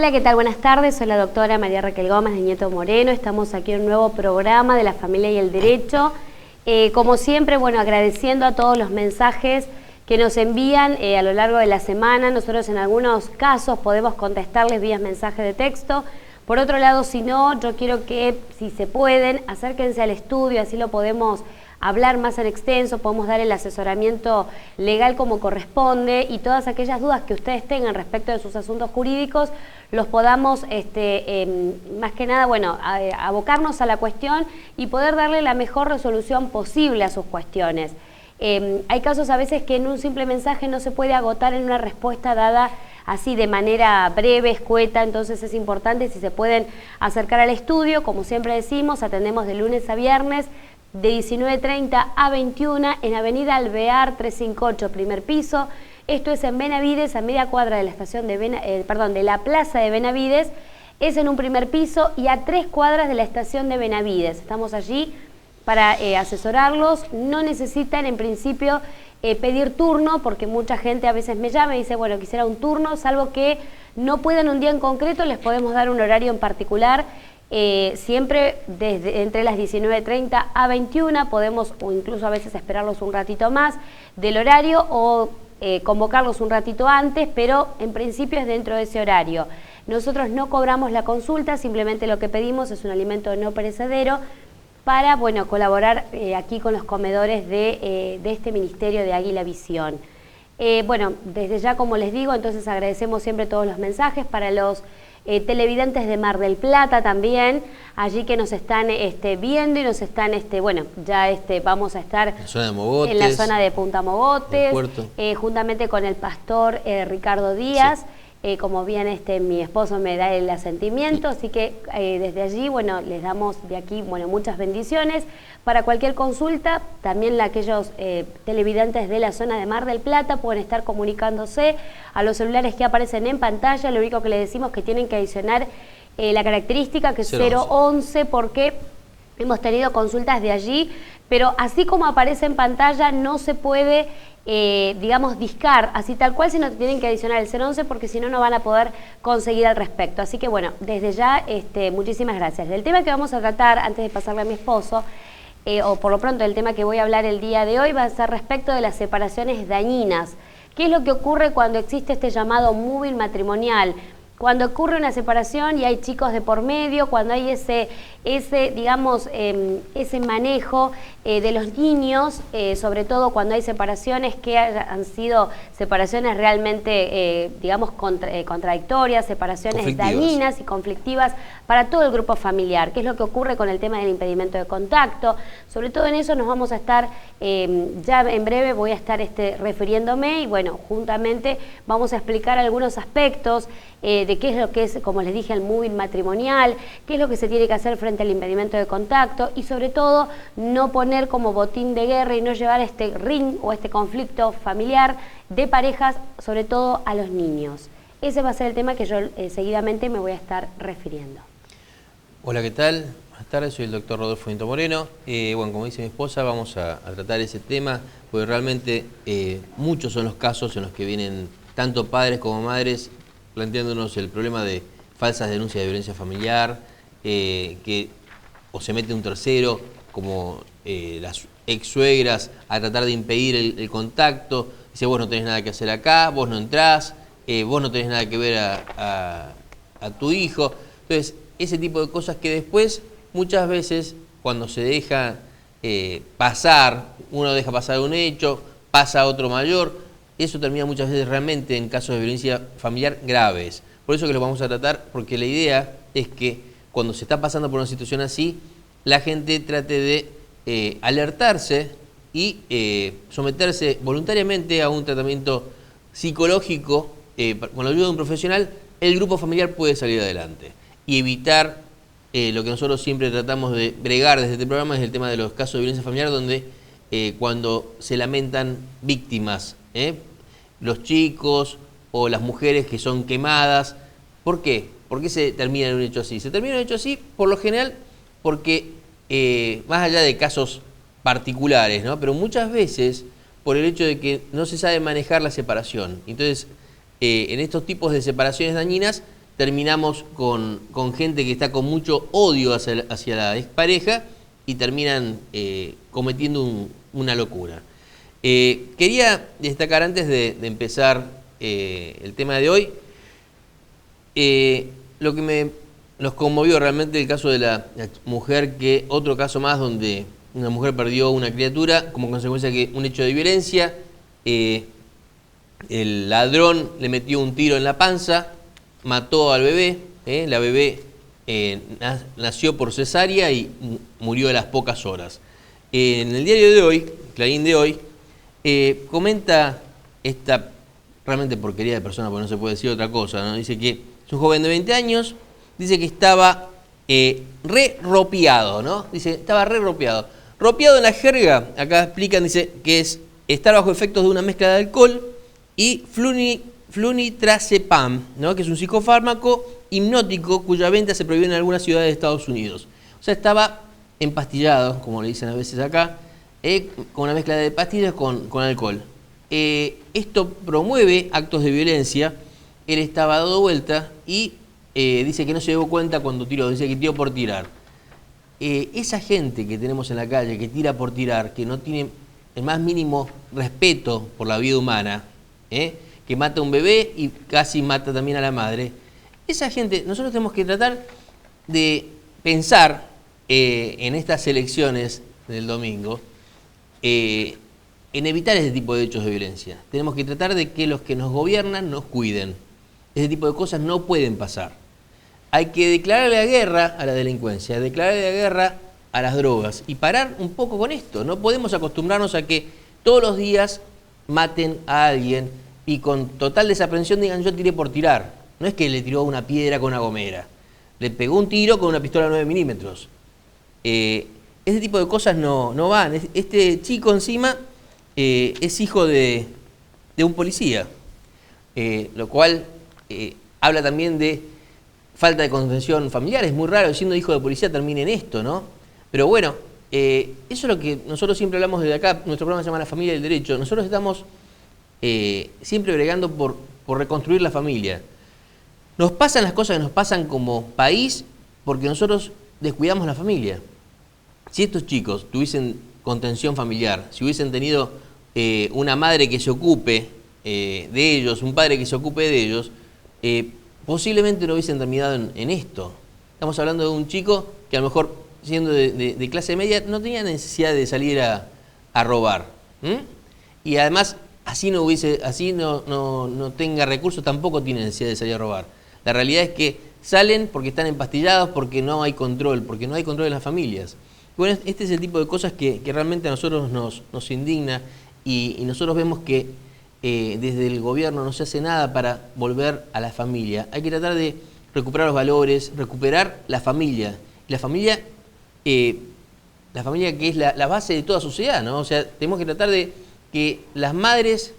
Hola, ¿qué tal? Buenas tardes, soy la doctora María Raquel Gómez de Nieto Moreno. Estamos aquí en un nuevo programa de la familia y el derecho. Como siempre, bueno, agradeciendo a todos los mensajes que nos envían a lo largo de la semana. Nosotros en algunos casos podemos contestarles vía mensaje de texto. Por otro lado, si no, yo quiero que, si se pueden, acérquense al estudio, así lo podemos hablar más en extenso, podemos dar el asesoramiento legal como corresponde y todas aquellas dudas que ustedes tengan respecto de sus asuntos jurídicos los podamos, más que nada, bueno, abocarnos a la cuestión y poder darle la mejor resolución posible a sus cuestiones. Hay casos a veces que en un simple mensaje no se puede agotar en una respuesta dada así de manera breve, escueta, entonces es importante si se pueden acercar al estudio. Como siempre decimos, atendemos de lunes a viernes de 19:30 a 21 en Avenida Alvear 358, primer piso. Esto es en Benavides, a media cuadra de la estación de de la plaza de Benavides. Es en un primer piso y a 3 cuadras de la estación de Benavides. Estamos allí para asesorarlos. No necesitan en principio pedir turno, porque mucha gente a veces me llama y dice, bueno, quisiera un turno, salvo que no puedan un día en concreto, les podemos dar un horario en particular. Siempre desde entre las 19:30 a 21 podemos, o incluso a veces esperarlos un ratito más del horario o convocarlos un ratito antes, pero en principio es dentro de ese horario. Nosotros no cobramos la consulta, simplemente lo que pedimos es un alimento no perecedero para, bueno, colaborar aquí con los comedores de este Ministerio de Águila Visión. Bueno, desde ya, como les digo, entonces agradecemos siempre todos los mensajes para los televidentes de Mar del Plata también, allí que nos están viendo y nos están, bueno, ya vamos a estar en la zona de Mogotes, en la zona de Punta Mogotes, juntamente con el pastor Ricardo Díaz. Sí. Como bien mi esposo me da el asentimiento, así que desde allí, bueno, les damos de aquí, bueno, muchas bendiciones. Para cualquier consulta, también aquellos televidentes de la zona de Mar del Plata pueden estar comunicándose a los celulares que aparecen en pantalla. Lo único que les decimos es que tienen que adicionar la característica que es 011, porque hemos tenido consultas de allí, pero así como aparece en pantalla no se puede digamos, discar así tal cual, sino que tienen que adicionar el 011 porque si no, no van a poder conseguir al respecto. Así que bueno, desde ya, muchísimas gracias. Del tema que vamos a tratar, antes de pasarle a mi esposo, o por lo pronto el tema que voy a hablar el día de hoy va a ser respecto de las separaciones dañinas. ¿Qué es lo que ocurre cuando existe este llamado moving matrimonial? Cuando ocurre una separación y hay chicos de por medio, cuando hay ese digamos, ese manejo de los niños, sobre todo cuando hay separaciones que han sido separaciones realmente, digamos, contradictorias, separaciones dañinas y conflictivas para todo el grupo familiar. ¿Qué es lo que ocurre con el tema del impedimento de contacto? Sobre todo en eso nos vamos a estar, ya en breve voy a estar refiriéndome y bueno, juntamente vamos a explicar algunos aspectos de qué es lo que es, como les dije, el moving matrimonial, qué es lo que se tiene que hacer frente al impedimento de contacto y sobre todo no poner como botín de guerra y no llevar este ring o este conflicto familiar de parejas, sobre todo a los niños. Ese va a ser el tema que yo seguidamente me voy a estar refiriendo. Hola, ¿qué tal? Buenas tardes, soy el doctor Rodolfo Nieto Moreno. Bueno, como dice mi esposa, vamos a tratar ese tema, porque realmente muchos son los casos en los que vienen tanto padres como madres planteándonos el problema de falsas denuncias de violencia familiar, que o se mete un tercero, como las ex suegras, a tratar de impedir el contacto. Dice, vos no tenés nada que hacer acá, vos no entrás, vos no tenés nada que ver a tu hijo. Entonces, ese tipo de cosas que después, muchas veces, cuando se deja pasar, uno deja pasar un hecho, pasa a otro mayor, eso termina muchas veces realmente en casos de violencia familiar graves. Por eso que lo vamos a tratar, porque la idea es que cuando se está pasando por una situación así, la gente trate de alertarse y someterse voluntariamente a un tratamiento psicológico. Con la ayuda de un profesional, el grupo familiar puede salir adelante y evitar lo que nosotros siempre tratamos de bregar desde este programa, es el tema de los casos de violencia familiar, donde cuando se lamentan víctimas, los chicos o las mujeres que son quemadas. ¿Por qué? ¿Por qué se termina en un hecho así? Se termina en un hecho así, por lo general, porque más allá de casos particulares, ¿no? Pero muchas veces por el hecho de que no se sabe manejar la separación. Entonces, en estos tipos de separaciones dañinas, terminamos con gente que está con mucho odio hacia la expareja y terminan cometiendo una locura. Quería destacar antes de empezar el tema de hoy, lo que nos conmovió realmente el caso de la mujer, que otro caso más donde una mujer perdió una criatura como consecuencia de un hecho de violencia. El ladrón le metió un tiro en la panza, mató al bebé, la bebé nació por cesárea y murió a las pocas horas. En el diario de hoy, Clarín de hoy, comenta esta realmente porquería de persona, porque no se puede decir otra cosa, ¿no? Dice que es un joven de 20 años, dice que estaba re-ropeado, ¿no? Dice, estaba re-ropeado. Ropeado en la jerga, acá explican, dice que es estar bajo efectos de una mezcla de alcohol y flunitrazepam, ¿no? Que es un psicofármaco hipnótico cuya venta se prohíbe en algunas ciudades de Estados Unidos. O sea, estaba empastillado, como le dicen a veces acá, con una mezcla de pastillas con alcohol. Esto promueve actos de violencia. Él estaba dado vuelta y dice que no se dio cuenta cuando tiró, dice que tiró por tirar. Esa gente que tenemos en la calle, que tira por tirar, que no tiene el más mínimo respeto por la vida humana, que mata a un bebé y casi mata también a la madre, esa gente, nosotros tenemos que tratar de pensar en estas elecciones del domingo, en evitar ese tipo de hechos de violencia. Tenemos que tratar de que los que nos gobiernan nos cuiden. Ese tipo de cosas no pueden pasar. Hay que declararle la guerra a la delincuencia, declararle la guerra a las drogas y parar un poco con esto. No podemos acostumbrarnos a que todos los días maten a alguien y con total desaprensión digan yo tiré por tirar. No es que le tiró una piedra con una gomera, le pegó un tiro con una pistola 9 milímetros. Ese tipo de cosas no van. Este chico encima es hijo de un policía, lo cual habla también de falta de contención familiar. Es muy raro, siendo hijo de policía, termine en esto, ¿no? Pero bueno, eso es lo que nosotros siempre hablamos desde acá. Nuestro programa se llama La Familia del Derecho. Nosotros estamos siempre bregando por reconstruir la familia. Nos pasan las cosas que nos pasan como país porque nosotros descuidamos la familia. Si estos chicos tuviesen contención familiar, si hubiesen tenido una madre que se ocupe de ellos, un padre que se ocupe de ellos, posiblemente no hubiesen terminado en esto. Estamos hablando de un chico que a lo mejor, siendo de clase media, no tenía necesidad de salir a robar. Y además, así no tenga recursos, tampoco tiene necesidad de salir a robar. La realidad es que salen porque están empastillados, porque no hay control en las familias. Bueno, este es el tipo de cosas que realmente a nosotros nos indigna y nosotros vemos que desde el gobierno no se hace nada para volver a la familia. Hay que tratar de recuperar los valores, recuperar la familia. La familia que es la base de toda sociedad, ¿no? O sea, tenemos que tratar de que las madres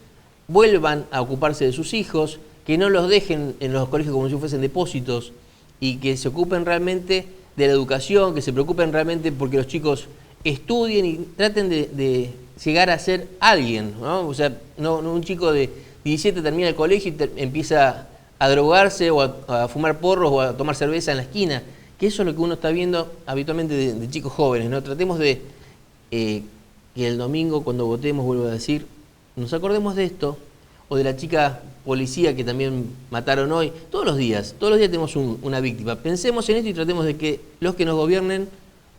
vuelvan a ocuparse de sus hijos, que no los dejen en los colegios como si fuesen depósitos y que se ocupen realmente de la educación, que se preocupen realmente porque los chicos estudien y traten de llegar a ser alguien, ¿no? O sea, no un chico de 17 termina el colegio y empieza a drogarse o a fumar porros o a tomar cerveza en la esquina, que eso es lo que uno está viendo habitualmente de chicos jóvenes, ¿no? Tratemos de que el domingo cuando votemos, vuelvo a decir, nos acordemos de esto, o de la chica policía que también mataron hoy. Todos los días tenemos una víctima. Pensemos en esto y tratemos de que los que nos gobiernen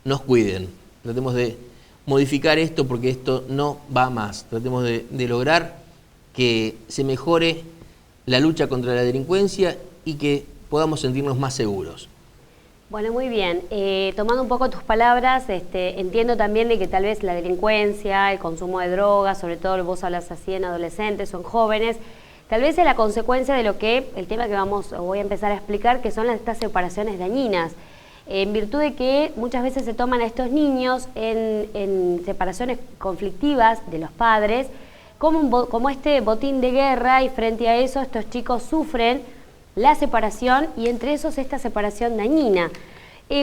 nos cuiden. Tratemos de modificar esto porque esto no va más. Tratemos de lograr que se mejore la lucha contra la delincuencia y que podamos sentirnos más seguros. Bueno, muy bien. Tomando un poco tus palabras, entiendo también de que tal vez la delincuencia, el consumo de drogas, sobre todo vos hablas así en adolescentes o en jóvenes, tal vez es la consecuencia de lo que, el tema que voy a empezar a explicar, que son estas separaciones dañinas. En virtud de que muchas veces se toman a estos niños en separaciones conflictivas de los padres, como este botín de guerra, y frente a eso estos chicos sufren la separación y entre esos esta separación dañina.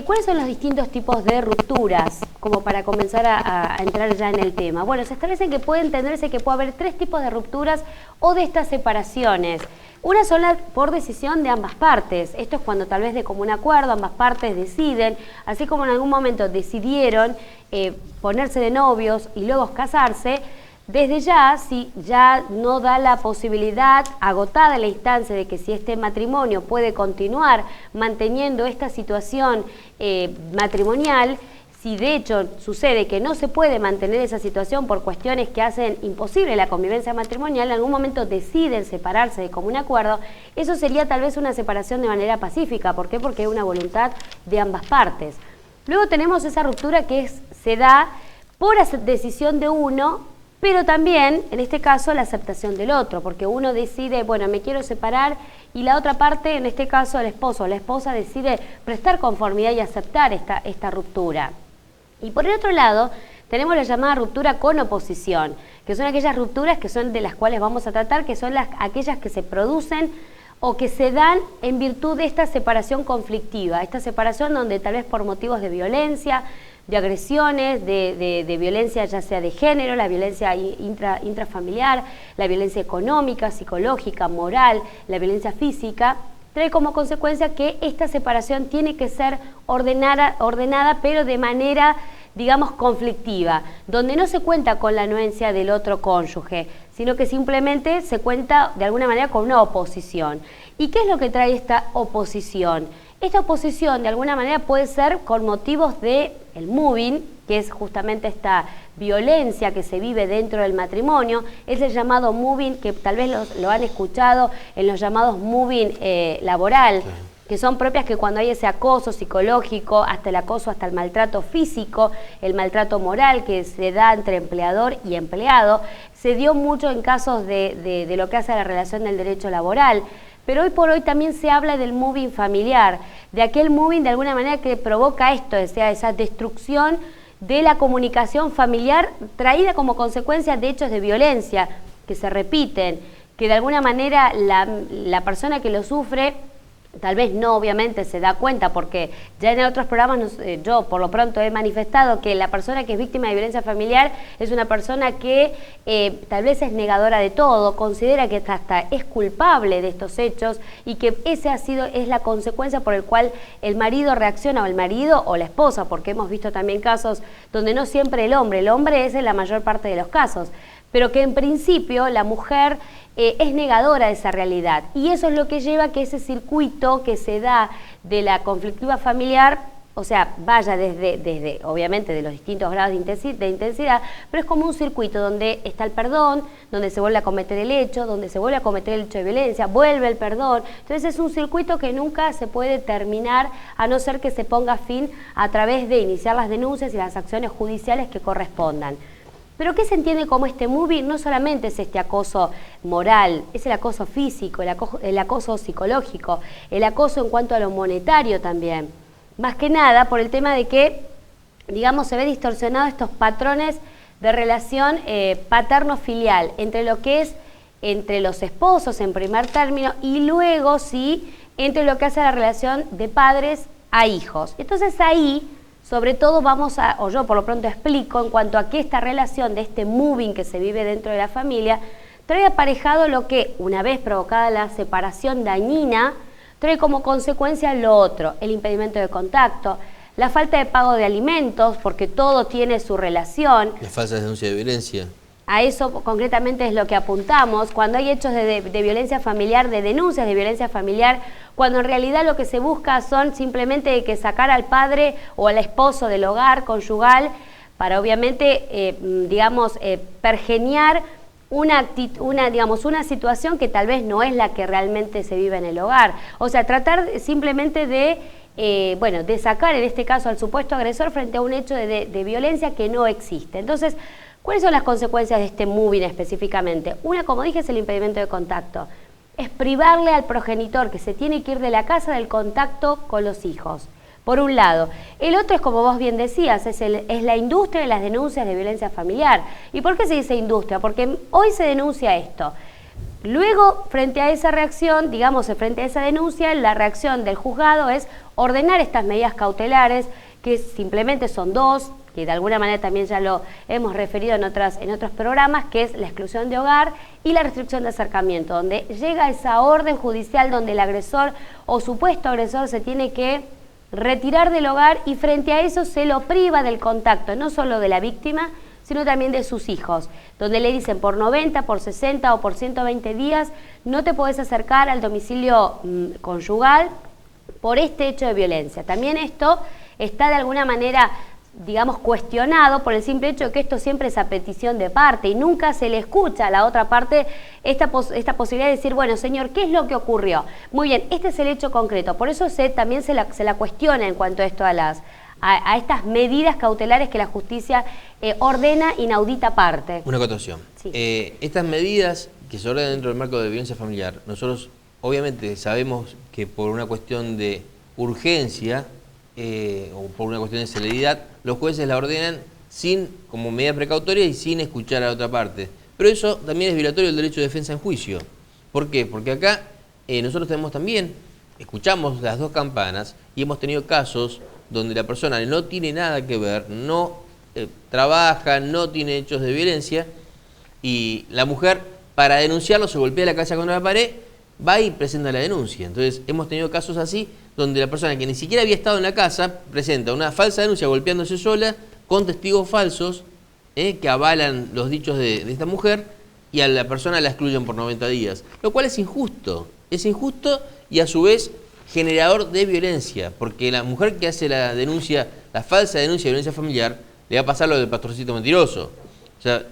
¿Cuáles son los distintos tipos de rupturas? Como para comenzar a entrar ya en el tema. Bueno, se establece que puede entenderse que puede haber 3 tipos de rupturas o de estas separaciones. Una sola por decisión de ambas partes. Esto es cuando tal vez de común acuerdo ambas partes deciden, así como en algún momento decidieron ponerse de novios y luego casarse. Desde ya, si ya no da la posibilidad, agotada la instancia de que si este matrimonio puede continuar manteniendo esta situación matrimonial, si de hecho sucede que no se puede mantener esa situación por cuestiones que hacen imposible la convivencia matrimonial, en algún momento deciden separarse de común acuerdo, eso sería tal vez una separación de manera pacífica. ¿Por qué? Porque hay una voluntad de ambas partes. Luego tenemos esa ruptura que se da por decisión de uno, pero también, en este caso, la aceptación del otro, porque uno decide, bueno, me quiero separar, y la otra parte, en este caso el esposo o la esposa, decide prestar conformidad y aceptar esta ruptura. Y por el otro lado, tenemos la llamada ruptura con oposición, que son aquellas rupturas que son de las cuales vamos a tratar, que son aquellas que se producen o que se dan en virtud de esta separación conflictiva, esta separación donde tal vez por motivos de violencia, de agresiones, de violencia ya sea de género, la violencia intrafamiliar, la violencia económica, psicológica, moral, la violencia física, trae como consecuencia que esta separación tiene que ser ordenada pero de manera, digamos, conflictiva, donde no se cuenta con la anuencia del otro cónyuge, sino que simplemente se cuenta de alguna manera con una oposición. ¿Y qué es lo que trae esta oposición? Esta oposición de alguna manera puede ser con motivos del moving, que es justamente esta violencia que se vive dentro del matrimonio, es el llamado moving, que tal vez lo han escuchado en los llamados moving laboral, que son propias que cuando hay ese acoso psicológico, hasta el acoso, hasta el maltrato físico, el maltrato moral que se da entre empleador y empleado, se dio mucho en casos de lo que hace a la relación del derecho laboral. Pero hoy por hoy también se habla del moving familiar, de aquel moving de alguna manera que provoca esto, o sea, esa destrucción de la comunicación familiar traída como consecuencia de hechos de violencia que se repiten, que de alguna manera la persona que lo sufre tal vez no obviamente se da cuenta, porque ya en otros programas yo por lo pronto he manifestado que la persona que es víctima de violencia familiar es una persona que tal vez es negadora de todo, considera que hasta es culpable de estos hechos y que es la consecuencia por el cual el marido reacciona, o el marido o la esposa, porque hemos visto también casos donde no siempre el hombre es en la mayor parte de los casos, pero que en principio la mujer es negadora de esa realidad, y eso es lo que lleva a que ese circuito que se da de la conflictiva familiar, o sea, vaya desde obviamente de los distintos grados de intensidad, pero es como un circuito donde está el perdón, donde se vuelve a cometer el hecho, donde se vuelve a cometer el hecho de violencia, vuelve el perdón. Entonces es un circuito que nunca se puede terminar, a no ser que se ponga fin a través de iniciar las denuncias y las acciones judiciales que correspondan. Pero ¿qué se entiende como este moving? No solamente es este acoso moral, es el acoso físico, el acoso psicológico, el acoso en cuanto a lo monetario también. Más que nada por el tema de que, digamos, se ve distorsionado estos patrones de relación paterno-filial entre lo que es entre los esposos en primer término y luego sí entre lo que hace la relación de padres a hijos. Entonces ahí, sobre todo o yo por lo pronto explico en cuanto a que esta relación de este moving que se vive dentro de la familia trae aparejado lo que, una vez provocada la separación dañina, trae como consecuencia lo otro: el impedimento de contacto, la falta de pago de alimentos, porque todo tiene su relación. La falsa denuncia de violencia. A eso concretamente es lo que apuntamos, cuando hay hechos de violencia familiar, de denuncias de violencia familiar, cuando en realidad lo que se busca son simplemente que sacar al padre o al esposo del hogar conyugal para obviamente, pergeñar una situación que tal vez no es la que realmente se vive en el hogar. O sea, tratar simplemente de sacar en este caso al supuesto agresor frente a un hecho de violencia que no existe. Entonces, ¿cuáles son las consecuencias de este moving específicamente? Una, como dije, es el impedimento de contacto. Es privarle al progenitor, que se tiene que ir de la casa, del contacto con los hijos, por un lado. El otro es, como vos bien decías, es la industria de las denuncias de violencia familiar. ¿Y por qué se dice industria? Porque hoy se denuncia esto. Luego, frente a esa reacción, frente a esa denuncia, la reacción del juzgado es ordenar estas medidas cautelares, que simplemente son dos, que de alguna manera también ya lo hemos referido en otros programas, que es la exclusión de hogar y la restricción de acercamiento, donde llega esa orden judicial donde el agresor o supuesto agresor se tiene que retirar del hogar y frente a eso se lo priva del contacto, no solo de la víctima, sino también de sus hijos, donde le dicen por 90, por 60 o por 120 días no te podés acercar al domicilio conyugal por este hecho de violencia. También esto está de alguna manera, digamos, cuestionado por el simple hecho de que esto siempre es a petición de parte y nunca se le escucha a la otra parte esta posibilidad de decir, bueno, señor, ¿qué es lo que ocurrió? Muy bien, este es el hecho concreto, por eso también se la cuestiona en cuanto a esto a estas medidas cautelares que la justicia ordena inaudita parte. Una acotación. Sí. Estas medidas que se ordenan dentro del marco de violencia familiar, nosotros obviamente sabemos que por una cuestión de urgencia o por una cuestión de celeridad, los jueces la ordenan como medida precautoria y sin escuchar a la otra parte. Pero eso también es violatorio del derecho de defensa en juicio. ¿Por qué? Porque acá nosotros escuchamos las dos campanas y hemos tenido casos donde la persona no tiene nada que ver, no trabaja, no tiene hechos de violencia y la mujer, para denunciarlo, se golpea la cabeza contra la pared, va y presenta la denuncia. Entonces hemos tenido casos así donde la persona que ni siquiera había estado en la casa presenta una falsa denuncia golpeándose sola con testigos falsos que avalan los dichos de esta mujer y a la persona la excluyen por 90 días, lo cual es injusto y a su vez generador de violencia, porque la mujer que hace la denuncia, la falsa denuncia de violencia familiar, le va a pasar lo del pastorcito mentiroso. O sea,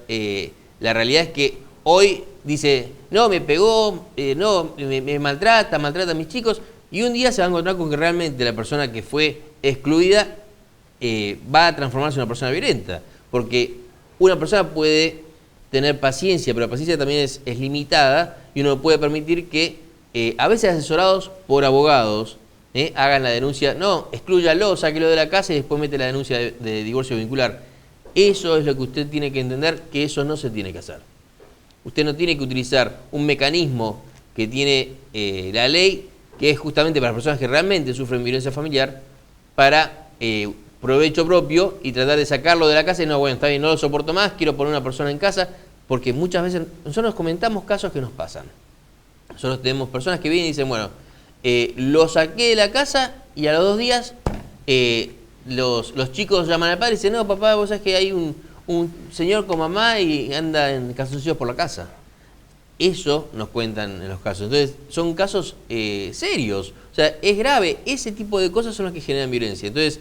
la realidad es que hoy dice, no, me pegó, no, me maltrata a mis chicos, y un día se va a encontrar con que realmente la persona que fue excluida va a transformarse en una persona violenta, porque una persona puede tener paciencia, pero la paciencia también es limitada, y uno puede permitir que a veces asesorados por abogados hagan la denuncia, no, exclúyalo, sáquelo de la casa y después mete la denuncia de divorcio vincular. Eso es lo que usted tiene que entender, que eso no se tiene que hacer. Usted no tiene que utilizar un mecanismo que tiene la ley, que es justamente para las personas que realmente sufren violencia familiar, para provecho propio y tratar de sacarlo de la casa y no, bueno, está bien, no lo soporto más, quiero poner una persona en casa, porque muchas veces nosotros nos comentamos casos que nos pasan. Nosotros tenemos personas que vienen y dicen, bueno, lo saqué de la casa y a los 2 días los chicos llaman al padre y dicen, no, papá, vos sabés que hay un señor con mamá y anda en calzoncillos por la casa. Eso nos cuentan en los casos. Entonces, son casos serios. O sea, es grave. Ese tipo de cosas son las que generan violencia. Entonces,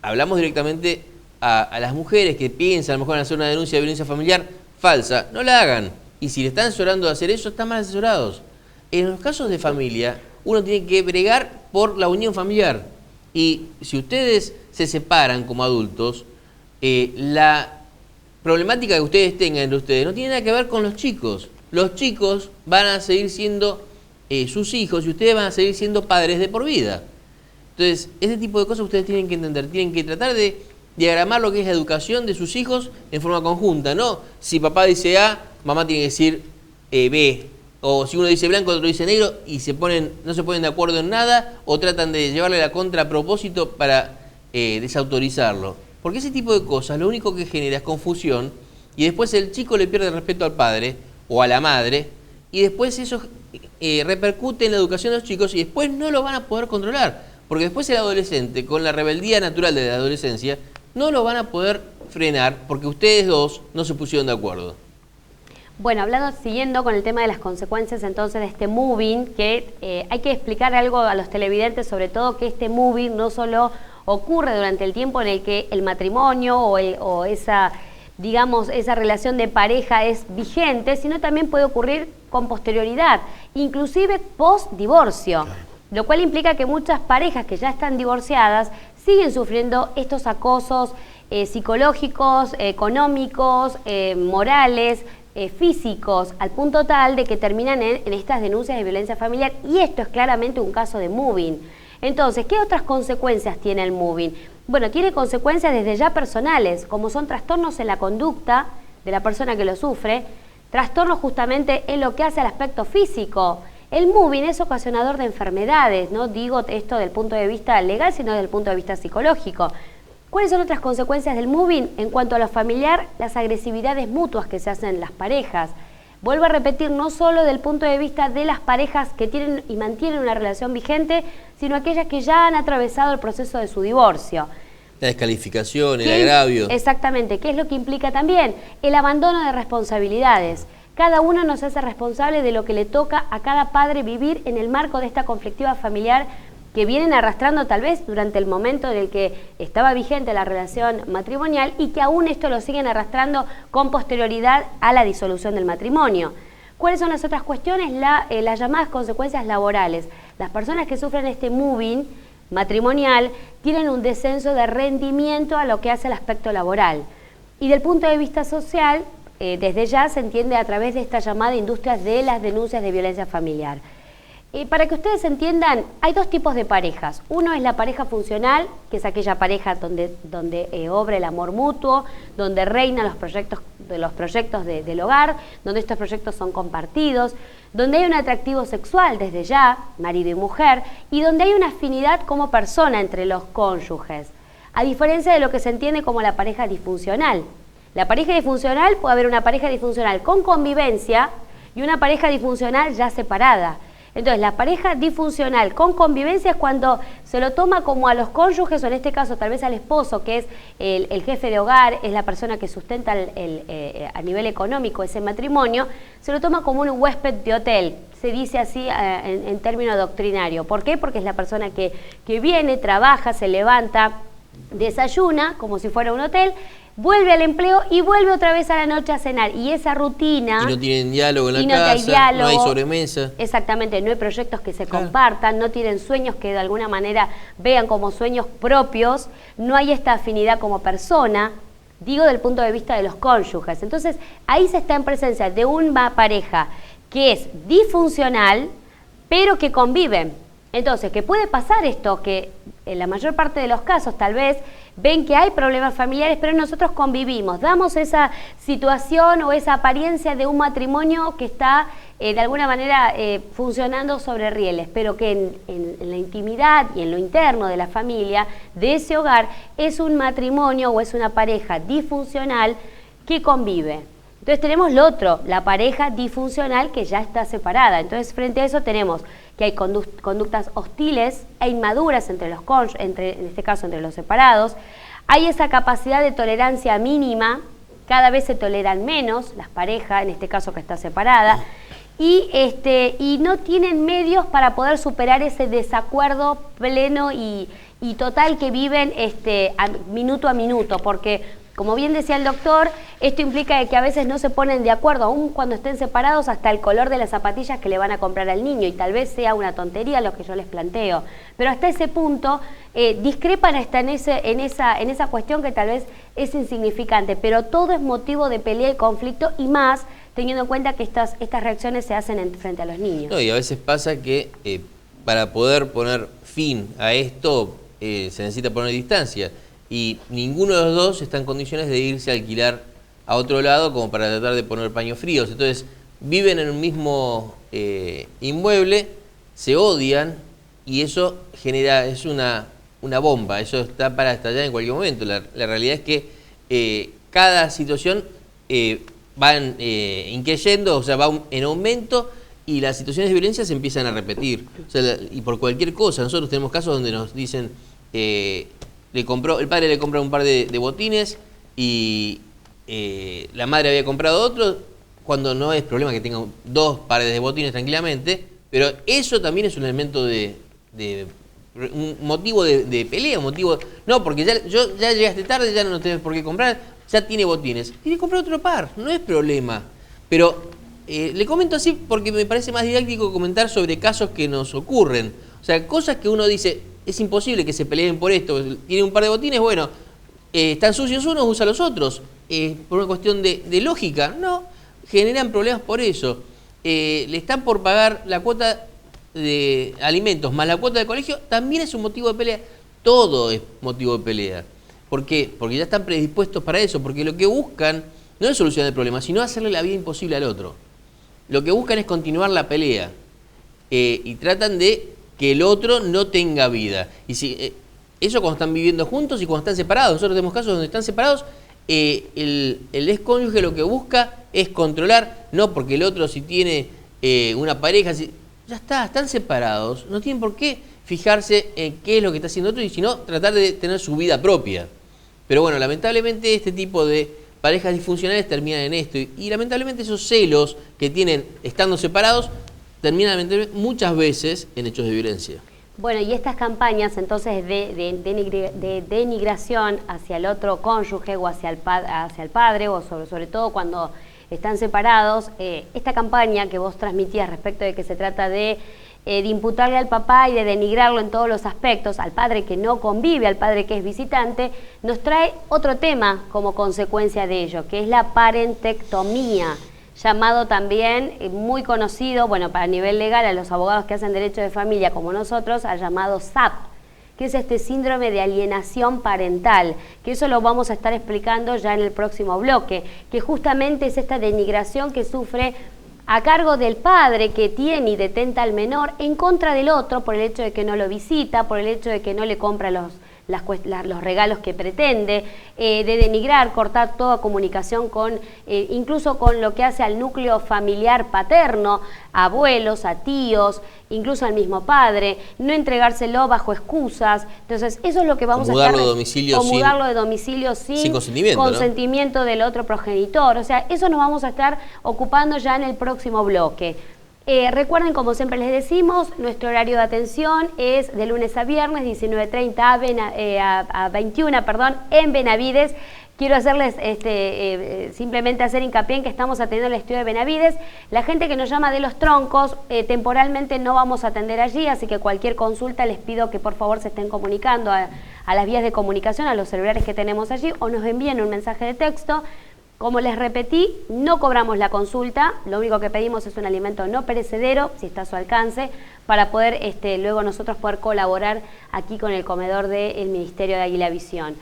hablamos directamente a las mujeres que piensan a lo mejor en hacer una denuncia de violencia familiar falsa. No la hagan. Y si le están asesorando a hacer eso, están mal asesorados. En los casos de familia, uno tiene que bregar por la unión familiar. Y si ustedes se separan como adultos, la problemática que ustedes tengan entre ustedes no tiene nada que ver con los chicos. Los chicos van a seguir siendo sus hijos y ustedes van a seguir siendo padres de por vida. Entonces, ese tipo de cosas ustedes tienen que entender. Tienen que tratar de diagramar lo que es la educación de sus hijos en forma conjunta, ¿no? Si papá dice A, mamá tiene que decir B. O si uno dice blanco, otro dice negro y no se ponen de acuerdo en nada o tratan de llevarle la contra a propósito para desautorizarlo. Porque ese tipo de cosas lo único que genera es confusión y después el chico le pierde el respeto al padre o a la madre y después eso repercute en la educación de los chicos y después no lo van a poder controlar. Porque después el adolescente, con la rebeldía natural de la adolescencia, no lo van a poder frenar porque ustedes dos no se pusieron de acuerdo. Bueno, siguiendo con el tema de las consecuencias entonces de este moving, que hay que explicar algo a los televidentes, sobre todo que este moving no solo ocurre durante el tiempo en el que el matrimonio o esa relación de pareja es vigente, sino también puede ocurrir con posterioridad, inclusive post-divorcio, lo cual implica que muchas parejas que ya están divorciadas siguen sufriendo estos acosos psicológicos, económicos, morales, físicos, al punto tal de que terminan en estas denuncias de violencia familiar, y esto es claramente un caso de moving. Entonces, ¿qué otras consecuencias tiene el moving? Bueno, tiene consecuencias desde ya personales, como son trastornos en la conducta de la persona que lo sufre, trastornos justamente en lo que hace al aspecto físico, El moving es ocasionador de enfermedades, no digo esto del punto de vista legal, sino desde el punto de vista psicológico. ¿Cuáles son otras consecuencias del moving? En cuanto a lo familiar, las agresividades mutuas que se hacen en las parejas. Vuelvo a repetir, no solo del punto de vista de las parejas que tienen y mantienen una relación vigente, sino aquellas que ya han atravesado el proceso de su divorcio. La descalificación, el agravio. Exactamente, ¿qué es lo que implica también? El abandono de responsabilidades. Cada uno nos hace responsable de lo que le toca a cada padre vivir en el marco de esta conflictiva familiar que vienen arrastrando tal vez durante el momento en el que estaba vigente la relación matrimonial y que aún esto lo siguen arrastrando con posterioridad a la disolución del matrimonio. ¿Cuáles son las otras cuestiones? Las llamadas consecuencias laborales. Las personas que sufren este moving matrimonial tienen un descenso de rendimiento a lo que hace el aspecto laboral. Y del punto de vista social, desde ya se entiende a través de esta llamada industria de las denuncias de violencia familiar. Para que ustedes entiendan, hay dos tipos de parejas. Uno es la pareja funcional, que es aquella pareja donde obra el amor mutuo, donde reinan los proyectos del hogar, donde estos proyectos son compartidos, donde hay un atractivo sexual desde ya, marido y mujer, y donde hay una afinidad como persona entre los cónyuges, a diferencia de lo que se entiende como la pareja disfuncional. La pareja disfuncional puede haber una pareja disfuncional con convivencia y una pareja disfuncional ya separada. Entonces, la pareja disfuncional con convivencia es cuando se lo toma como a los cónyuges, o en este caso tal vez al esposo, que es el jefe de hogar, es la persona que sustenta a nivel económico ese matrimonio, se lo toma como un huésped de hotel. Se dice así en término doctrinario. ¿Por qué? Porque es la persona que viene, trabaja, se levanta, desayuna, como si fuera un hotel, vuelve al empleo y vuelve otra vez a la noche a cenar. Y esa rutina... Y no tienen diálogo en la casa, no hay sobremesa. Exactamente, no hay proyectos que se compartan, no tienen sueños que de alguna manera vean como sueños propios, no hay esta afinidad como persona, digo del punto de vista de los cónyuges. Entonces, ahí se está en presencia de una pareja que es disfuncional, pero que conviven. Entonces, ¿qué puede pasar esto? Que en la mayor parte de los casos tal vez ven que hay problemas familiares, pero nosotros convivimos, damos esa situación o esa apariencia de un matrimonio que está de alguna manera funcionando sobre rieles, pero que en la intimidad y en lo interno de la familia, de ese hogar, es un matrimonio o es una pareja disfuncional que convive. Entonces tenemos lo otro, la pareja disfuncional que ya está separada. Entonces frente a eso tenemos que hay conductas hostiles e inmaduras entre los en este caso entre los separados. Hay esa capacidad de tolerancia mínima, cada vez se toleran menos las parejas, en este caso que está separada, y no tienen medios para poder superar ese desacuerdo pleno y total que viven minuto a minuto, porque como bien decía el doctor, esto implica que a veces no se ponen de acuerdo, aun cuando estén separados, hasta el color de las zapatillas que le van a comprar al niño, y tal vez sea una tontería lo que yo les planteo, pero hasta ese punto discrepan hasta en esa cuestión que tal vez es insignificante, pero todo es motivo de pelea y conflicto, y más teniendo en cuenta que estas reacciones se hacen frente a los niños. No, y a veces pasa que para poder poner fin a esto se necesita poner distancia. Y ninguno de los dos está en condiciones de irse a alquilar a otro lado como para tratar de poner paños fríos. Entonces viven en un mismo inmueble, se odian, y eso es una bomba, eso está para estallar en cualquier momento. La realidad es que cada situación va increyendo, o sea, va en aumento, y las situaciones de violencia se empiezan a repetir. O sea, y por cualquier cosa. Nosotros tenemos casos donde nos dicen... el padre le compra un par de botines y la madre había comprado otro, cuando no es problema que tenga 2 pares de botines tranquilamente, pero eso también es un elemento un motivo de pelea, un motivo... No, porque ya llegaste tarde, ya no tenés por qué comprar, ya tiene botines. Tiene que comprar otro par, no es problema. Pero le comento así porque me parece más didáctico comentar sobre casos que nos ocurren. O sea, cosas que uno dice... Es imposible que se peleen por esto. Tiene un par de botines, bueno, están sucios unos, usa los otros. Por una cuestión de lógica, no, generan problemas por eso. Le están por pagar la cuota de alimentos más la cuota de colegio, también es un motivo de pelea. Todo es motivo de pelea. ¿Por qué? Porque ya están predispuestos para eso, porque lo que buscan no es solucionar el problema, sino hacerle la vida imposible al otro. Lo que buscan es continuar la pelea. y tratan de que el otro no tenga vida. Y si eso cuando están viviendo juntos y cuando están separados. Nosotros tenemos casos donde están separados, el ex cónyuge lo que busca es controlar, no porque el otro si tiene una pareja, ya está, están separados, no tienen por qué fijarse en qué es lo que está haciendo otro, y sino tratar de tener su vida propia. Pero bueno, lamentablemente este tipo de parejas disfuncionales terminan en esto, y lamentablemente esos celos que tienen estando separados terminan muchas veces en hechos de violencia. Bueno, y estas campañas entonces de denigración hacia el otro cónyuge o hacia el padre, o sobre todo cuando están separados, esta campaña que vos transmitías respecto de que se trata de imputarle al papá y de denigrarlo en todos los aspectos, al padre que no convive, al padre que es visitante, nos trae otro tema como consecuencia de ello, que es la parentectomía, llamado también, muy conocido, bueno, para nivel legal, a los abogados que hacen derecho de familia como nosotros, al llamado SAP, que es este síndrome de alienación parental, que eso lo vamos a estar explicando ya en el próximo bloque, que justamente es esta denigración que sufre a cargo del padre que tiene y detenta al menor en contra del otro por el hecho de que no lo visita, por el hecho de que no le compra los regalos que pretende, de denigrar, cortar toda comunicación con, incluso con lo que hace al núcleo familiar paterno, a abuelos, a tíos, incluso al mismo padre, no entregárselo bajo excusas. Entonces, eso es lo que vamos a estar... mudarlo de domicilio sin consentimiento, ¿no?, del otro progenitor. O sea, eso nos vamos a estar ocupando ya en el próximo bloque. Recuerden, como siempre les decimos, nuestro horario de atención es de lunes a viernes, 19:30 a 21, perdón, en Benavides. Quiero hacerles, simplemente hacer hincapié en que estamos atendiendo el estudio de Benavides. La gente que nos llama de Los Troncos, temporalmente no vamos a atender allí, así que cualquier consulta les pido que por favor se estén comunicando a las vías de comunicación, a los celulares que tenemos allí, o nos envíen un mensaje de texto. Como les repetí, no cobramos la consulta, lo único que pedimos es un alimento no perecedero, si está a su alcance, para poder luego nosotros poder colaborar aquí con el comedor del Ministerio de Águila Visión.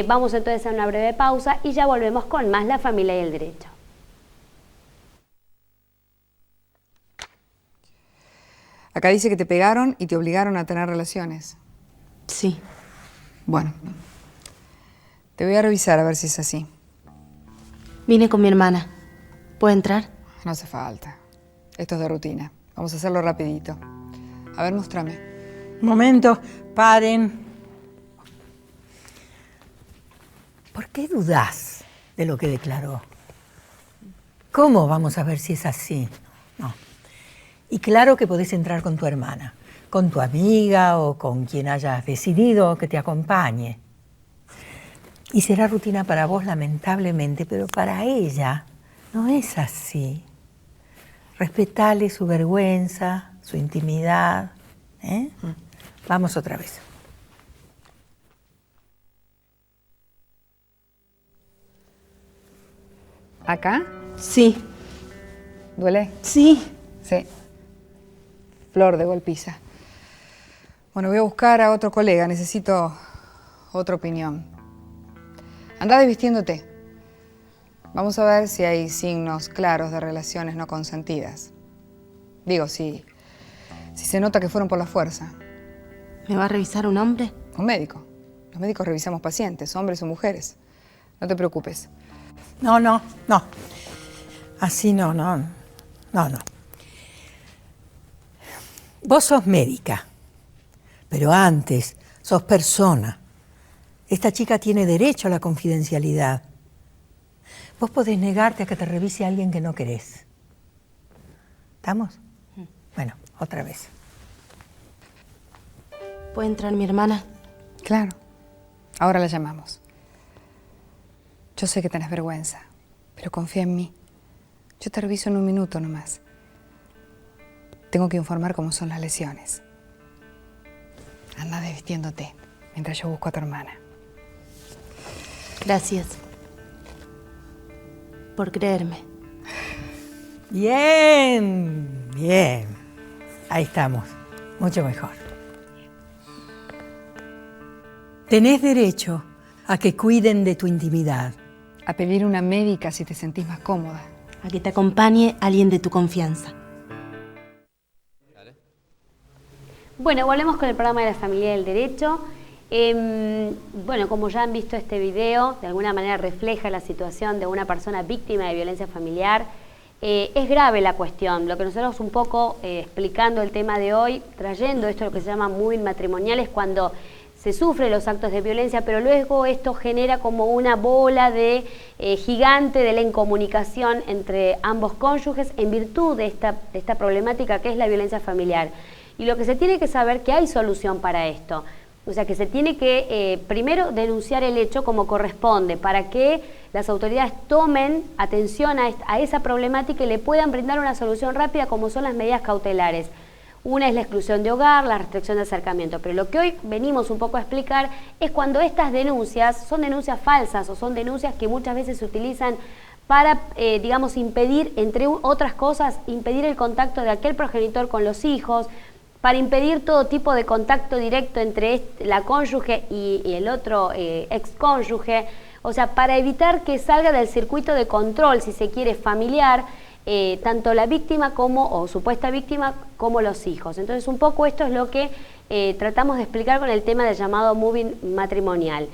Vamos entonces a una breve pausa y ya volvemos con más La Familia y el Derecho. Acá dice que te pegaron y te obligaron a tener relaciones. Sí. Bueno, te voy a revisar a ver si es así. Vine con mi hermana. ¿Puedo entrar? No hace falta. Esto es de rutina. Vamos a hacerlo rapidito. A ver, mostrame. Un momento, paren. ¿Por qué dudás de lo que declaró? ¿Cómo vamos a ver si es así? No. Y claro que podés entrar con tu hermana, con tu amiga o con quien hayas decidido que te acompañe. Y será rutina para vos, lamentablemente, pero para ella no es así. Respetale su vergüenza, su intimidad. Vamos otra vez. ¿Acá? Sí. ¿Duele? Sí. Sí. Flor de golpiza. Bueno, voy a buscar a otro colega. Necesito otra opinión. Andá desvistiéndote. Vamos a ver si hay signos claros de relaciones no consentidas. Digo, si se nota que fueron por la fuerza. ¿Me va a revisar un hombre? Un médico. Los médicos revisamos pacientes, hombres o mujeres. No te preocupes. No. Así no. Vos sos médica, pero antes sos persona. Esta chica tiene derecho a la confidencialidad. Vos podés negarte a que te revise a alguien que no querés. ¿Estamos? Bueno, otra vez. ¿Puede entrar mi hermana? Claro. Ahora la llamamos. Yo sé que tenés vergüenza, pero confía en mí. Yo te reviso en un minuto nomás. Tengo que informar cómo son las lesiones. Anda desvistiéndote mientras yo busco a tu hermana. Gracias por creerme. Bien. Ahí estamos. Mucho mejor. Tenés derecho a que cuiden de tu intimidad. A pedir una médica si te sentís más cómoda. A que te acompañe alguien de tu confianza. Bueno, volvemos con el programa de la familia y el derecho. Bueno, como ya han visto este video, de alguna manera refleja la situación de una persona víctima de violencia familiar. Es grave la cuestión. Lo que nosotros un poco explicando el tema de hoy, trayendo esto lo que se llama moving matrimonial, es cuando se sufren los actos de violencia, pero luego esto genera como una bola de gigante de la incomunicación entre ambos cónyuges en virtud de esta problemática que es la violencia familiar. Y lo que se tiene que saber que hay solución para esto. O sea, que se tiene que primero denunciar el hecho como corresponde para que las autoridades tomen atención a esa problemática y le puedan brindar una solución rápida como son las medidas cautelares. Una es la exclusión de hogar, la restricción de acercamiento, pero lo que hoy venimos un poco a explicar es cuando estas denuncias son denuncias falsas o son denuncias que muchas veces se utilizan para, digamos, impedir, entre otras cosas, impedir el contacto de aquel progenitor con los hijos, para impedir todo tipo de contacto directo entre la cónyuge y el otro excónyuge, o sea, para evitar que salga del circuito de control, si se quiere, familiar, tanto la víctima o supuesta víctima como los hijos. Entonces un poco esto es lo que tratamos de explicar con el tema del llamado moving matrimonial.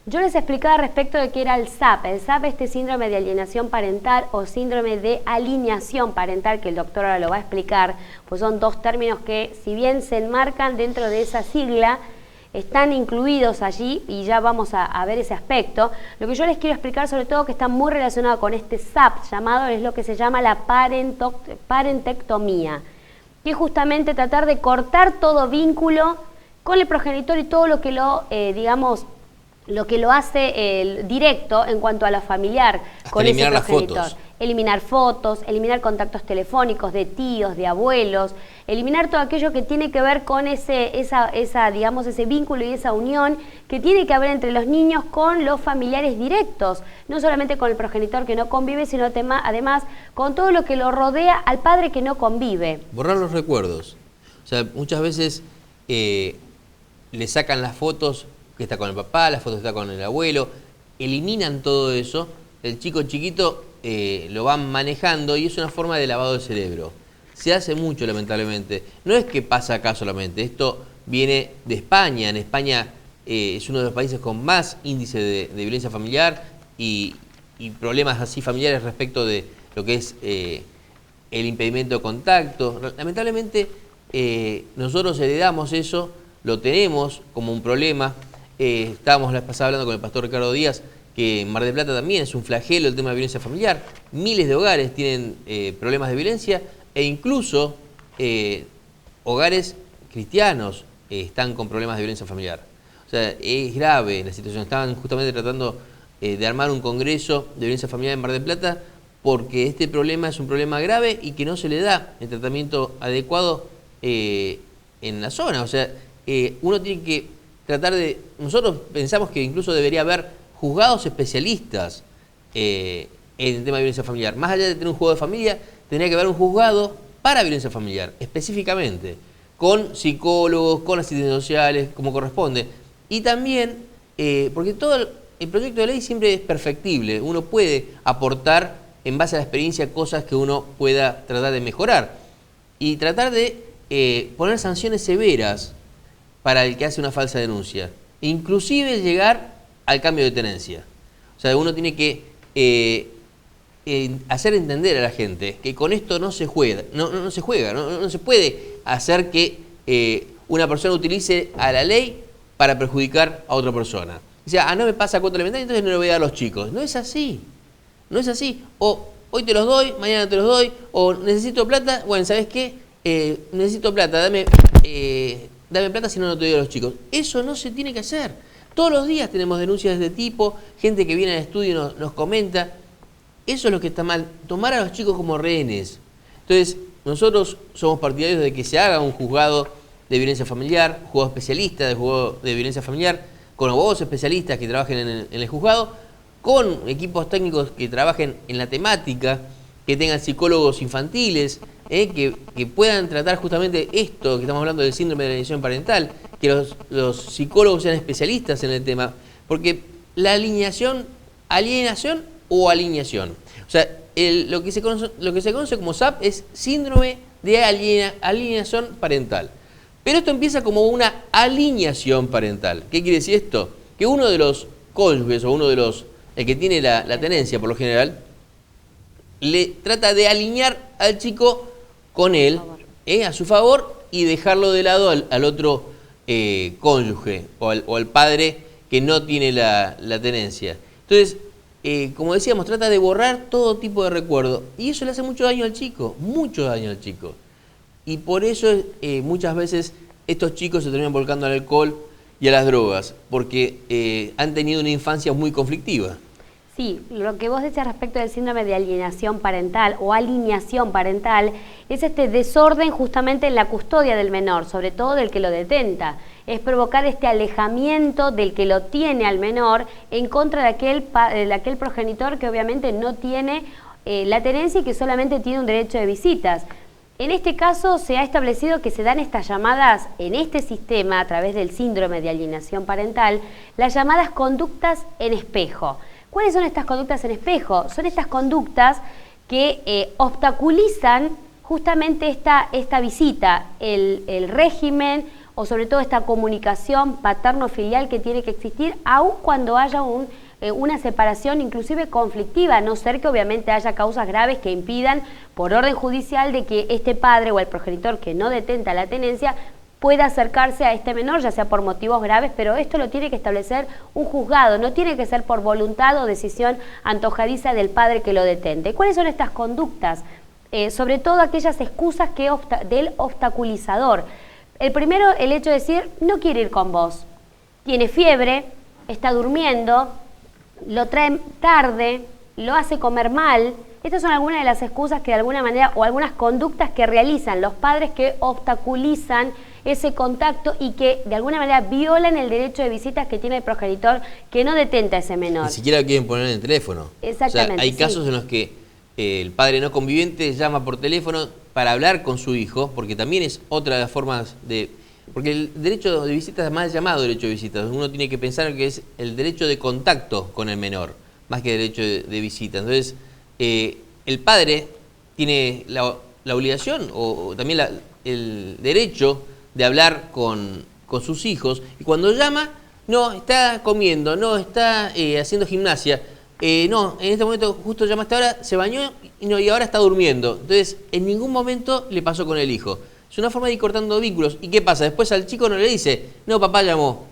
Yo les explicaba respecto de qué era el SAP. El SAP es este síndrome de alienación parental o síndrome de alineación parental, que el doctor ahora lo va a explicar, pues son dos términos que si bien se enmarcan dentro de esa sigla, están incluidos allí y ya vamos a ver ese aspecto. Lo que yo les quiero explicar sobre todo que está muy relacionado con este SAP llamado, es lo que se llama la parentectomía, que es justamente tratar de cortar todo vínculo con el progenitor y todo lo que lo que lo hace directo en cuanto a lo familiar con ese progenitor. Eliminar fotos, eliminar contactos telefónicos de tíos, de abuelos, eliminar todo aquello que tiene que ver con ese vínculo y esa unión que tiene que haber entre los niños con los familiares directos, no solamente con el progenitor que no convive, sino además con todo lo que lo rodea al padre que no convive. Borrar los recuerdos. O sea, muchas veces le sacan las fotos que está con el papá, las fotos que está con el abuelo, eliminan todo eso, el chico chiquito lo van manejando y es una forma de lavado del cerebro. Se hace mucho, lamentablemente. No es que pasa acá solamente, esto viene de España. En España es uno de los países con más índice de violencia familiar y problemas así familiares respecto de lo que es el impedimento de contacto. Lamentablemente nosotros heredamos eso, lo tenemos como un problema. Estábamos la vez pasada hablando con el pastor Ricardo Díaz, que en Mar del Plata también es un flagelo el tema de violencia familiar. Miles de hogares tienen problemas de violencia e incluso hogares cristianos están con problemas de violencia familiar. O sea, es grave la situación. Estaban justamente tratando de armar un congreso de violencia familiar en Mar del Plata porque este problema es un problema grave y que no se le da el tratamiento adecuado en la zona. O sea, uno tiene que tratar de... Nosotros pensamos que incluso debería haber juzgados especialistas en el tema de violencia familiar. Más allá de tener un juzgado de familia, tendría que haber un juzgado para violencia familiar, específicamente, con psicólogos, con asistentes sociales, como corresponde. Y también, porque todo el proyecto de ley siempre es perfectible, uno puede aportar en base a la experiencia cosas que uno pueda tratar de mejorar. Y tratar de poner sanciones severas para el que hace una falsa denuncia. Inclusive llegar al cambio de tenencia. O sea, uno tiene que hacer entender a la gente que con esto no se juega, no se puede hacer que una persona utilice a la ley para perjudicar a otra persona. O sea, no me pasa cuota alimentaria, entonces no le voy a dar a los chicos. No es así. No es así. O hoy te los doy, mañana te los doy, o necesito plata, bueno, ¿sabes qué? Necesito plata, dame plata, si no, no te doy a los chicos. Eso no se tiene que hacer. Todos los días tenemos denuncias de este tipo, gente que viene al estudio y nos comenta. Eso es lo que está mal, tomar a los chicos como rehenes. Entonces, nosotros somos partidarios de que se haga un juzgado de violencia familiar, un juzgado especialista de juzgado de violencia familiar, con abogados especialistas que trabajen en el juzgado, con equipos técnicos que trabajen en la temática, que tengan psicólogos infantiles, que puedan tratar justamente esto que estamos hablando del síndrome de alienación parental, que los psicólogos sean especialistas en el tema, porque la alienación o alineación, o sea, lo que se conoce como SAP es síndrome de alienación parental. Pero esto empieza como una alineación parental. ¿Qué quiere decir esto? Que uno de los cónyuges o uno de los, el que tiene la tenencia por lo general, le trata de alinear al chico con él, a su favor, y dejarlo de lado al otro cónyuge o al padre que no tiene la tenencia. Entonces, como decíamos, trata de borrar todo tipo de recuerdo. Y eso le hace mucho daño al chico, mucho daño al chico. Y por eso muchas veces estos chicos se terminan volcando al alcohol y a las drogas, porque han tenido una infancia muy conflictiva. Sí, lo que vos decías respecto del síndrome de alienación parental o alineación parental es este desorden justamente en la custodia del menor, sobre todo del que lo detenta. Es provocar este alejamiento del que lo tiene al menor en contra de aquel progenitor que obviamente no tiene la tenencia y que solamente tiene un derecho de visitas. En este caso se ha establecido que se dan estas llamadas en este sistema a través del síndrome de alienación parental, las llamadas conductas en espejo. ¿Cuáles son estas conductas en espejo? Son estas conductas que obstaculizan justamente esta visita, el régimen o sobre todo esta comunicación paterno-filial que tiene que existir, aun cuando haya una separación inclusive conflictiva, a no ser que obviamente haya causas graves que impidan por orden judicial de que este padre o el progenitor que no detenta la tenencia pueda acercarse a este menor, ya sea por motivos graves, pero esto lo tiene que establecer un juzgado, no tiene que ser por voluntad o decisión antojadiza del padre que lo detente. ¿Cuáles son estas conductas? Sobre todo aquellas excusas del obstaculizador. El primero, el hecho de decir, no quiere ir con vos, tiene fiebre, está durmiendo, lo trae tarde, lo hace comer mal. Estas son algunas de las excusas que de alguna manera, o algunas conductas que realizan los padres que obstaculizan ese contacto y que de alguna manera violan el derecho de visitas que tiene el progenitor que no detenta a ese menor. Ni siquiera lo quieren poner en el teléfono. Exactamente. O sea, hay casos en los que el padre no conviviente llama por teléfono para hablar con su hijo, porque también es otra de las formas de... Porque el derecho de visitas es más llamado derecho de visitas. Uno tiene que pensar que es el derecho de contacto con el menor, más que derecho de visita. Entonces, el padre tiene la obligación o también el derecho de hablar con sus hijos, y cuando llama, no, está comiendo, no, está haciendo gimnasia, no, en este momento justo llama hasta ahora, se bañó y ahora está durmiendo. Entonces, en ningún momento le pasó con el hijo. Es una forma de ir cortando vínculos. ¿Y qué pasa? Después al chico no le dice, no, papá llamó.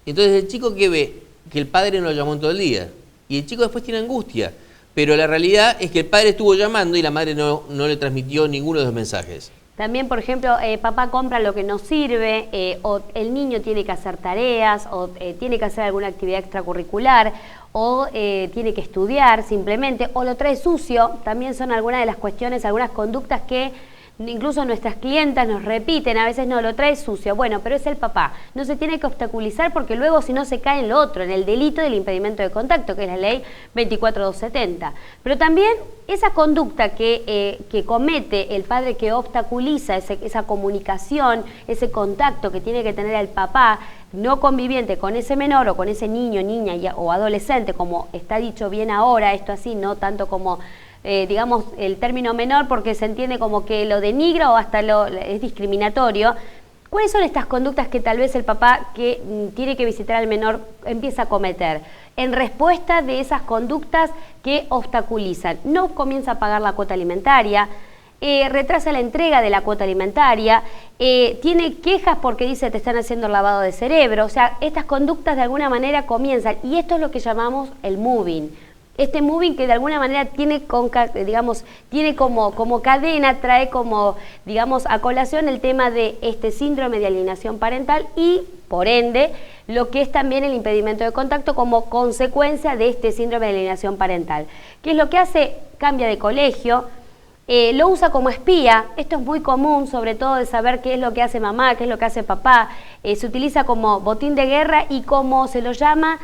Entonces el chico, ¿qué ve? Que el padre no lo llamó en todo el día. Y el chico después tiene angustia. Pero la realidad es que el padre estuvo llamando y la madre no le transmitió ninguno de los mensajes. También, por ejemplo, papá compra lo que no sirve, o el niño tiene que hacer tareas, o tiene que hacer alguna actividad extracurricular, o tiene que estudiar simplemente, o lo trae sucio. También son algunas de las cuestiones, algunas conductas que incluso nuestras clientas nos repiten, a veces no, lo trae sucio. Bueno, pero es el papá. No se tiene que obstaculizar porque luego si no se cae en lo otro, en el delito del impedimento de contacto, que es la ley 24270. Pero también esa conducta que comete el padre que obstaculiza esa comunicación, ese contacto que tiene que tener el papá no conviviente con ese menor o con ese niño, niña o adolescente, como está dicho bien ahora, esto así, no tanto como... digamos, el término menor porque se entiende como que lo denigra o hasta es discriminatorio. ¿Cuáles son estas conductas que tal vez el papá que tiene que visitar al menor empieza a cometer? En respuesta de esas conductas que obstaculizan, no comienza a pagar la cuota alimentaria, retrasa la entrega de la cuota alimentaria, tiene quejas porque dice te están haciendo lavado de cerebro. O sea, estas conductas de alguna manera comienzan, y esto es lo que llamamos el moving. Este moving que de alguna manera tiene, tiene como cadena, trae como, a colación el tema de este síndrome de alienación parental y, por ende, lo que es también el impedimento de contacto como consecuencia de este síndrome de alienación parental. ¿Qué es lo que hace? Cambia de colegio, lo usa como espía. Esto es muy común, sobre todo de saber qué es lo que hace mamá, qué es lo que hace papá. Se utiliza como botín de guerra y como se lo llama...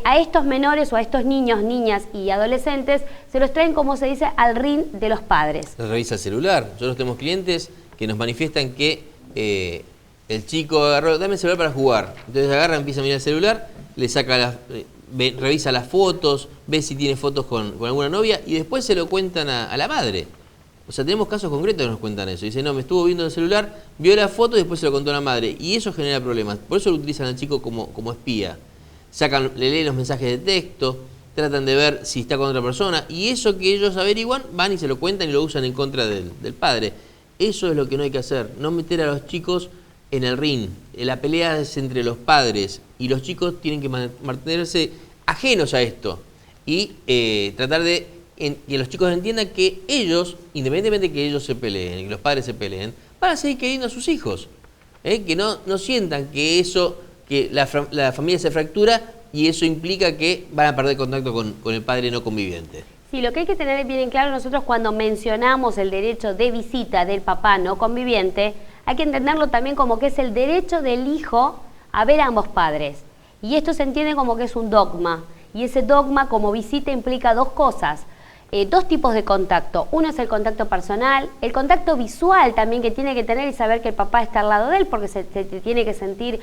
a estos menores o a estos niños, niñas y adolescentes se los traen, como se dice, al ring de los padres. Revisa el celular. Nosotros tenemos clientes que nos manifiestan que el chico agarró, dame el celular para jugar. Entonces agarra, empieza a mirar el celular, le saca revisa las fotos, ve si tiene fotos con alguna novia y después se lo cuentan a la madre. O sea, tenemos casos concretos que nos cuentan eso. Dicen, no, me estuvo viendo en el celular, vio la foto y después se lo contó a la madre. Y eso genera problemas. Por eso lo utilizan al chico como espía. Le leen los mensajes de texto, tratan de ver si está con otra persona. Y eso que ellos averiguan, van y se lo cuentan y lo usan en contra del padre. Eso es lo que no hay que hacer. No meter a los chicos en el ring. La pelea es entre los padres. Y los chicos tienen que mantenerse ajenos a esto. Y tratar de que los chicos entiendan que ellos, independientemente de que ellos se peleen, que los padres se peleen, van a seguir queriendo a sus hijos. Que no sientan que la familia se fractura y eso implica que van a perder contacto con el padre no conviviente. Sí, lo que hay que tener bien en claro nosotros cuando mencionamos el derecho de visita del papá no conviviente, hay que entenderlo también como que es el derecho del hijo a ver a ambos padres. Y esto se entiende como que es un dogma. Y ese dogma como visita implica dos cosas. Dos tipos de contacto. Uno es el contacto personal, el contacto visual también que tiene que tener y saber que el papá está al lado de él porque se tiene que sentir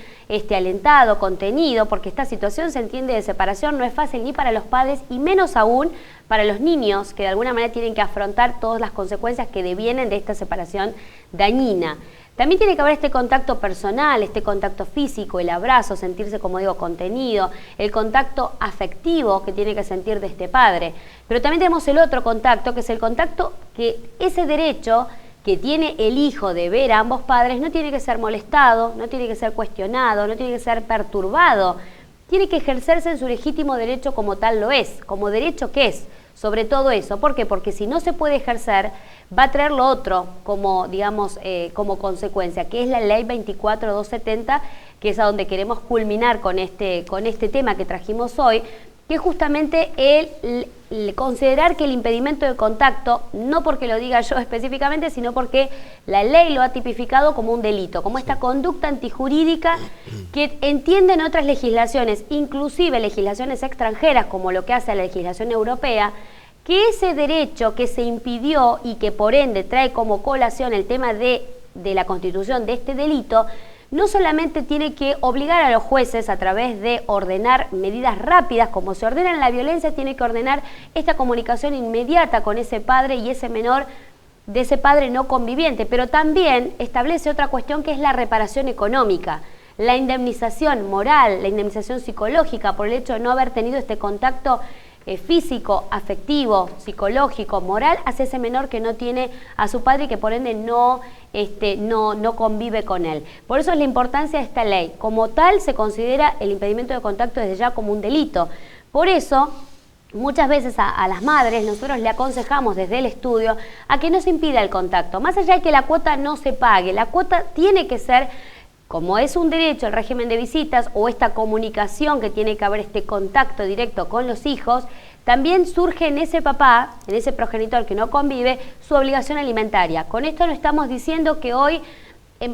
alentado, contenido, porque esta situación se entiende de separación, no es fácil ni para los padres y menos aún para los niños que de alguna manera tienen que afrontar todas las consecuencias que devienen de esta separación dañina. También tiene que haber este contacto personal, este contacto físico, el abrazo, sentirse, como digo, contenido, el contacto afectivo que tiene que sentir de este padre. Pero también tenemos el otro contacto, que es el contacto que ese derecho que tiene el hijo de ver a ambos padres no tiene que ser molestado, no tiene que ser cuestionado, no tiene que ser perturbado. Tiene que ejercerse en su legítimo derecho como tal lo es, como derecho que es, sobre todo eso. ¿Por qué? Porque si no se puede ejercer, va a traer lo otro como, digamos, como consecuencia, que es la ley 24270, que es a donde queremos culminar con este tema que trajimos hoy, que es justamente el considerar que el impedimento de contacto, no porque lo diga yo específicamente, sino porque la ley lo ha tipificado como un delito, como esta conducta antijurídica que entienden otras legislaciones, inclusive legislaciones extranjeras, como lo que hace la legislación europea, que ese derecho que se impidió y que por ende trae como colación el tema de la constitución de este delito, no solamente tiene que obligar a los jueces a través de ordenar medidas rápidas, como se ordena en la violencia, tiene que ordenar esta comunicación inmediata con ese padre y ese menor de ese padre no conviviente, pero también establece otra cuestión que es la reparación económica, la indemnización moral, la indemnización psicológica por el hecho de no haber tenido este contacto físico, afectivo, psicológico, moral hacia ese menor que no tiene a su padre y que por ende no convive con él. Por eso es la importancia de esta ley. Como tal se considera el impedimento de contacto desde ya como un delito. Por eso muchas veces a las madres nosotros le aconsejamos desde el estudio a que no se impida el contacto. Más allá de que la cuota no se pague, la cuota tiene que ser, como es un derecho el régimen de visitas o esta comunicación que tiene que haber este contacto directo con los hijos, también surge en ese papá, en ese progenitor que no convive, su obligación alimentaria. Con esto no estamos diciendo que hoy,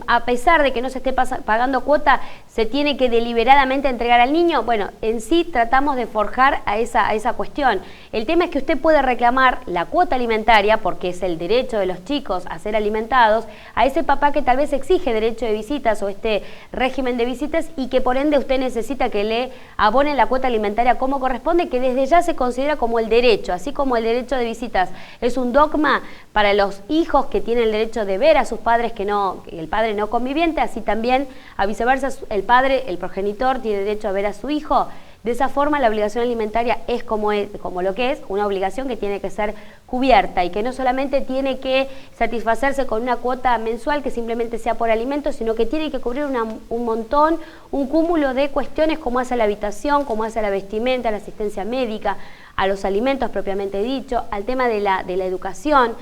a pesar de que no se esté pagando cuota, se tiene que deliberadamente entregar al niño. Bueno, en sí tratamos de forjar a esa cuestión. El tema es que usted puede reclamar la cuota alimentaria, porque es el derecho de los chicos a ser alimentados, a ese papá que tal vez exige derecho de visitas o este régimen de visitas y que por ende usted necesita que le abonen la cuota alimentaria como corresponde, que desde ya se considera como el derecho, así como el derecho de visitas es un dogma para los hijos que tienen el derecho de ver a sus padres que el padre no conviviente, así también a viceversa el padre, el progenitor, tiene derecho a ver a su hijo. De esa forma la obligación alimentaria es como lo que es, una obligación que tiene que ser cubierta y que no solamente tiene que satisfacerse con una cuota mensual que simplemente sea por alimentos, sino que tiene que cubrir un montón, un cúmulo de cuestiones como hace la habitación, como hace la vestimenta, la asistencia médica, a los alimentos propiamente dicho, al tema de la educación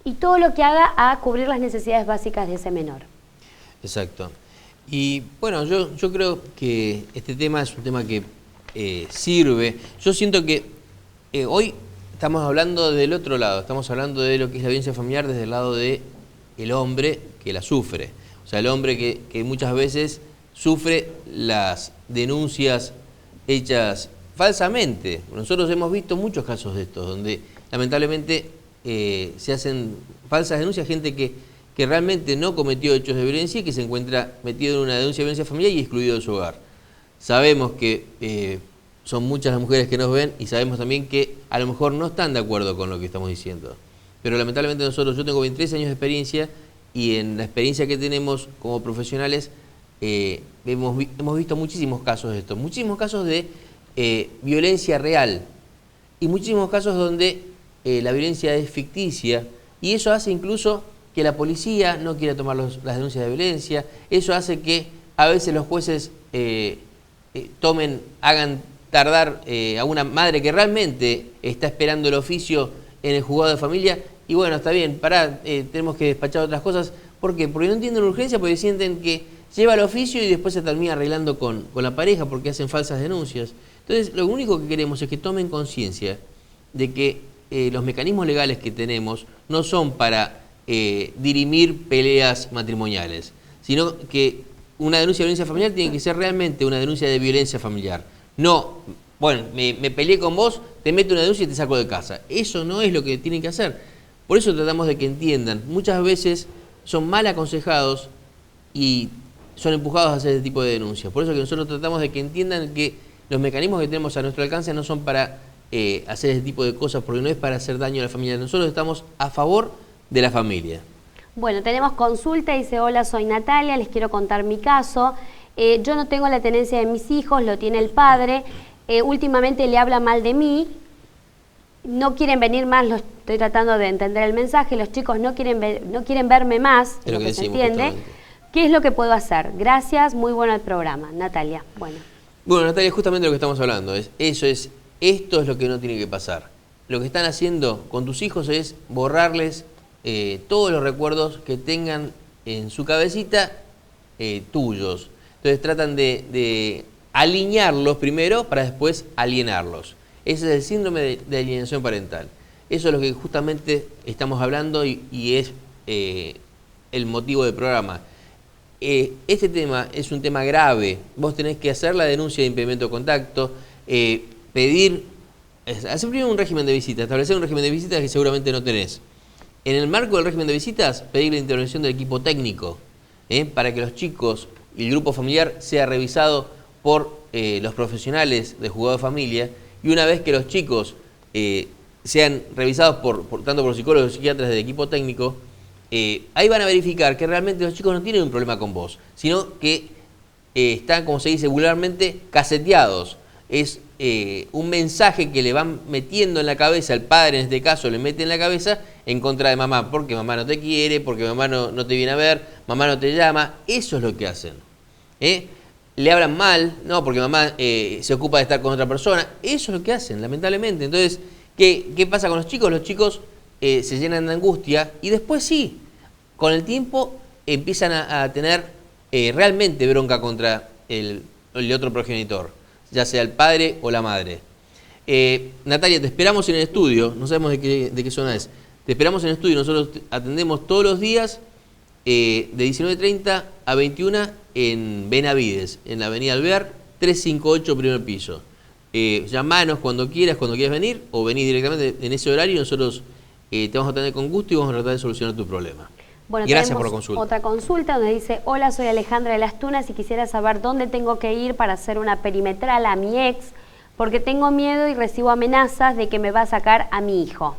y todo lo que haga a cubrir las necesidades básicas de ese menor. Exacto. Y bueno, yo creo que este tema es un tema que sirve. Yo siento que hoy estamos hablando del otro lado, estamos hablando de lo que es la violencia familiar desde el lado del hombre que la sufre. O sea, el hombre que muchas veces sufre las denuncias hechas falsamente. Nosotros hemos visto muchos casos de estos, donde lamentablemente se hacen falsas denuncias, gente que realmente no cometió hechos de violencia y que se encuentra metido en una denuncia de violencia familiar y excluido de su hogar. Sabemos que son muchas las mujeres que nos ven y sabemos también que a lo mejor no están de acuerdo con lo que estamos diciendo. pero lamentablemente yo tengo 23 años de experiencia y en la experiencia que tenemos como profesionales hemos visto muchísimos casos de esto, muchísimos casos de violencia real y muchísimos casos donde la violencia es ficticia y eso hace incluso que la policía no quiera tomar las denuncias de violencia, eso hace que a veces los jueces hagan tardar a una madre que realmente está esperando el oficio en el juzgado de familia y bueno, está bien, tenemos que despachar otras cosas. ¿Por qué? Porque no entienden la urgencia, porque sienten que lleva el oficio y después se termina arreglando con la pareja porque hacen falsas denuncias. Entonces, lo único que queremos es que tomen conciencia de que los mecanismos legales que tenemos no son para dirimir peleas matrimoniales, sino que una denuncia de violencia familiar tiene que ser realmente una denuncia de violencia familiar. No, bueno, me peleé con vos, te meto una denuncia y te saco de casa. Eso no es lo que tienen que hacer. Por eso tratamos de que entiendan. Muchas veces son mal aconsejados y son empujados a hacer este tipo de denuncias. Por eso que nosotros tratamos de que entiendan que los mecanismos que tenemos a nuestro alcance no son para hacer ese tipo de cosas, porque no es para hacer daño a la familia. Nosotros estamos a favor de la familia. Bueno, tenemos consulta, dice: hola, soy Natalia, les quiero contar mi caso. Yo no tengo la tenencia de mis hijos, lo tiene el padre. Últimamente le habla mal de mí. No quieren venir más, estoy tratando de entender el mensaje, los chicos no quieren verme más, es lo que se entiende. Justamente. ¿Qué es lo que puedo hacer? Gracias, muy bueno el programa. Natalia, bueno. Bueno, Natalia, justamente lo que estamos hablando, esto es lo que no tiene que pasar. Lo que están haciendo con tus hijos es borrarles todos los recuerdos que tengan en su cabecita tuyos. Entonces tratan de alinearlos primero para después alienarlos. Ese es el síndrome de alienación parental. Eso es lo que justamente estamos hablando y es el motivo del programa. Este tema es un tema grave. Vos tenés que hacer la denuncia de impedimento de contacto, hacer primero un régimen de visitas, establecer un régimen de visitas que seguramente no tenés. En el marco del régimen de visitas, pedir la intervención del equipo técnico para que los chicos y el grupo familiar sea revisado por los profesionales de juzgado de familia. Y una vez que los chicos sean revisados tanto por psicólogos y psiquiatras del equipo técnico, ahí van a verificar que realmente los chicos no tienen un problema con vos, sino que están, como se dice vulgarmente, caseteados. Es un mensaje que le van metiendo en la cabeza, el padre en este caso le mete en la cabeza en contra de mamá, porque mamá no te quiere, porque mamá no te viene a ver, mamá no te llama. Eso es lo que hacen. Le hablan mal, no, porque mamá se ocupa de estar con otra persona. Eso es lo que hacen, lamentablemente. Entonces, ¿qué pasa con los chicos? Los chicos se llenan de angustia y después sí, con el tiempo empiezan a tener realmente bronca contra el otro progenitor, ya sea el padre o la madre. Natalia, te esperamos en el estudio, no sabemos de qué zona es. Te esperamos en el estudio, nosotros atendemos todos los días de 19:30 a 21 en Benavides, en la avenida Alvear, 358, primer piso. Llamanos cuando quieras venir, o venir directamente en ese horario y nosotros te vamos a atender con gusto y vamos a tratar de solucionar tu problema. Bueno, gracias por la consulta. Otra consulta donde dice: hola, soy Alejandra de Las Tunas y quisiera saber dónde tengo que ir para hacer una perimetral a mi ex, porque tengo miedo y recibo amenazas de que me va a sacar a mi hijo.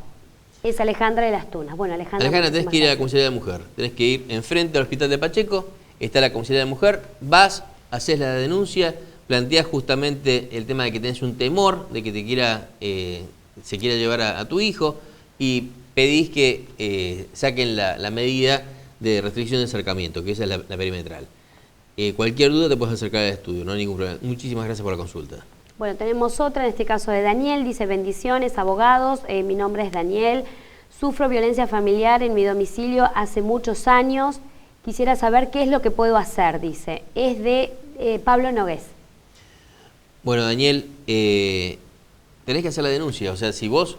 Es Alejandra de Las Tunas. Bueno, Alejandra, tenés que ir a la comisaría de mujer. Tenés que ir enfrente al hospital de Pacheco, está la comisaría de mujer, vas, haces la denuncia, planteás justamente el tema de que tenés un temor de que se quiera llevar a tu hijo y pedís que saquen la medida de restricción de acercamiento, que esa es la perimetral. Cualquier duda te puedes acercar al estudio, no hay ningún problema. Muchísimas gracias por la consulta. Bueno, tenemos otra, en este caso de Daniel, dice: bendiciones, abogados, mi nombre es Daniel, sufro violencia familiar en mi domicilio hace muchos años, quisiera saber qué es lo que puedo hacer, dice. Es de Pablo Nogués. Bueno, Daniel, tenés que hacer la denuncia, o sea, si vos,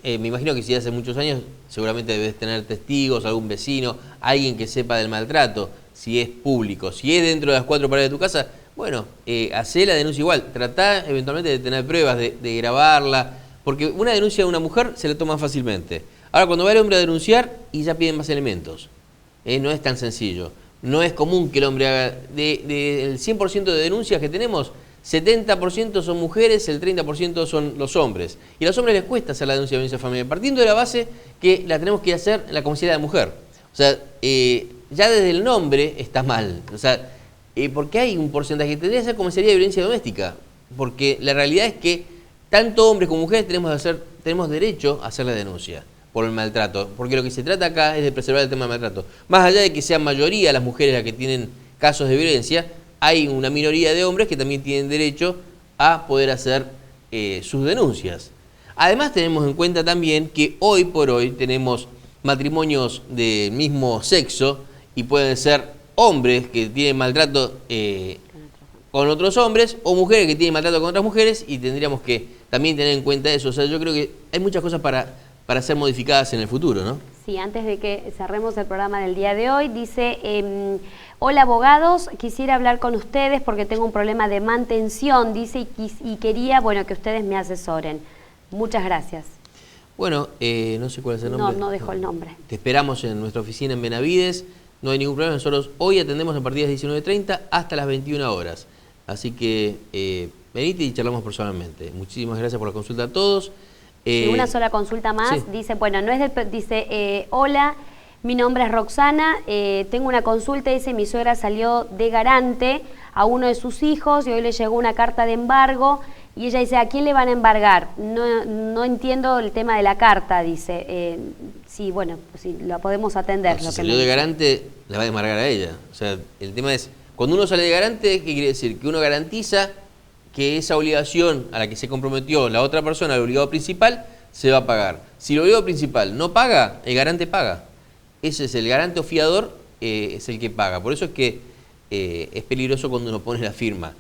me imagino que si hace muchos años, seguramente debes tener testigos, algún vecino, alguien que sepa del maltrato, si es público, si es dentro de las 4 paredes de tu casa. Bueno, hacé la denuncia igual, tratá eventualmente de tener pruebas, de grabarla, porque una denuncia de una mujer se la toma fácilmente. Ahora, cuando va el hombre a denunciar, y ya piden más elementos. No es tan sencillo. No es común que el hombre haga, del 100% de denuncias que tenemos, 70% son mujeres, el 30% son los hombres. Y a los hombres les cuesta hacer la denuncia de violencia familiar, partiendo de la base que la tenemos que hacer en la comisaría de mujer. O sea, ya desde el nombre está mal. O sea, porque hay un porcentaje que tendría que ser comisaría de violencia doméstica. Porque la realidad es que tanto hombres como mujeres tenemos derecho a hacer la denuncia por el maltrato. Porque lo que se trata acá es de preservar el tema del maltrato. Más allá de que sean mayoría las mujeres las que tienen casos de violencia, hay una minoría de hombres que también tienen derecho a poder hacer sus denuncias. Además tenemos en cuenta también que hoy por hoy tenemos matrimonios del mismo sexo y pueden ser hombres que tienen maltrato con otros hombres o mujeres que tienen maltrato con otras mujeres, y tendríamos que también tener en cuenta eso. O sea, yo creo que hay muchas cosas para ser modificadas en el futuro, ¿no? Sí, antes de que cerremos el programa del día de hoy, dice, hola abogados, quisiera hablar con ustedes porque tengo un problema de mantención, dice, y quería, bueno, que ustedes me asesoren. Muchas gracias. Bueno, no sé cuál es el nombre. No dejó el nombre. Te esperamos en nuestra oficina en Benavides, no hay ningún problema, nosotros hoy atendemos a partir de las 19:30 hasta las 21 horas. Así que venite y charlamos personalmente. Muchísimas gracias por la consulta a todos. Una sola consulta más, sí. Dice, bueno, no es del, dice, hola, mi nombre es Roxana, tengo una consulta, dice, mi suegra salió de garante a uno de sus hijos y hoy le llegó una carta de embargo y ella dice, ¿a quién le van a embargar? No entiendo el tema de la carta, dice. Sí, bueno, pues sí, la podemos atender. No, si salió de garante, la va a embargar a ella. O sea, el tema es, cuando uno sale de garante, ¿qué quiere decir? Que uno garantiza que esa obligación a la que se comprometió la otra persona, el obligado principal, se va a pagar. Si el obligado principal no paga, el garante paga. Ese es el garante o fiador, es el que paga. Por eso es que es peligroso cuando uno pone la firma.